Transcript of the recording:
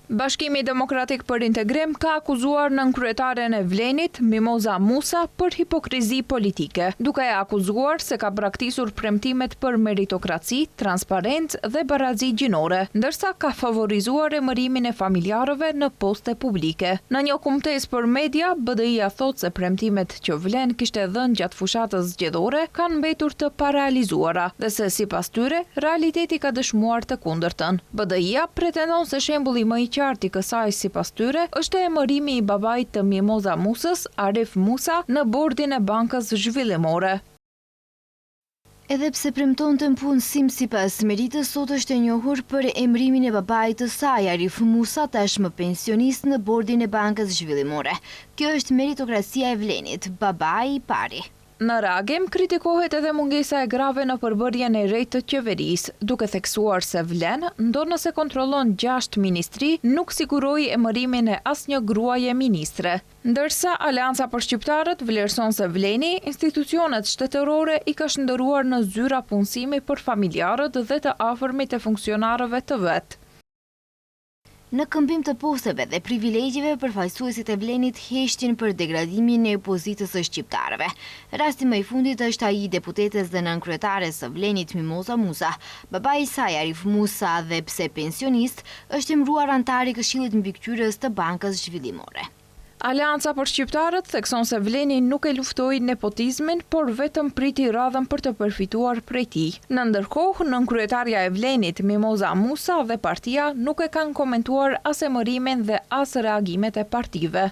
Bashkimi Demokratik për Integrim ka akuzuar nënkryetaren e Vlenit, Mimoza Musa, për hipokrizi politike, duke e akuzuar se ka braktisur premtimet për meritokraci, transparencë dhe barazi gjinore, ndërsa ka favorizuar emërimin e familjarëve në poste publike. Në një kumtes për media, BDI-a thot se premtimet që Vlen kishte dhënë gjatë fushatës zgjedhore kanë mbetur të parealizuara dhe se sipas tyre, realiteti ka dëshmuar të kundërtën. BDI-a pretendon se shembulli më i qartë i kësaj sipas tyre është emërimi i babait të Mimoza Musës, Arif Musa, në bordin e Bankës Zhvillimore. Edhe pse premtonte punësim sipas meritës, sot është e njohur për emërimin e babait të saj, Arif Musa, tashmë pensionist në bordin e Bankës Zhvillimore. Kjo është meritokracia e Vlenit, babai i pari. Në reagim, kritikohet edhe mungesa e grave në përbërjen e re të qeverisë, duke theksuar se Vlen, ndonëse nëse kontrollon 6 ministri, nuk siguroi emërimin e asnjë gruaje ministre. Ndërsa Aleanca për Shqiptarët vlerëson se Vleni, institucionet shtetërore i ka shndëruar në zyra punësimi për familjarët dhe të afërmit e funksionarëve të vet. Në këmbim të posteve dhe privilegjeve, përfaqësuesit e Vlenit heshtin për degradimin e opozitës së shqiptarëve. Rasti më i fundit është ai i deputetes dhe nënkryetares së Vlenit Mimoza Musa. Babai i saj, Arif Musa, dhe pse pensionist, është emëruar antar i Këshillit Mbikëqyrës të Bankës Zhvillimore. Aleanca për Shqiptarët thekson se Vleni nuk e luftoi nepotizmin, por vetëm priti radhën për të përfituar prej tij. Në ndërkohë, nënkryetaria e Vlenit, Mimoza Musa dhe partia nuk e kanë komentuar as emërimin dhe as reagimet e partive.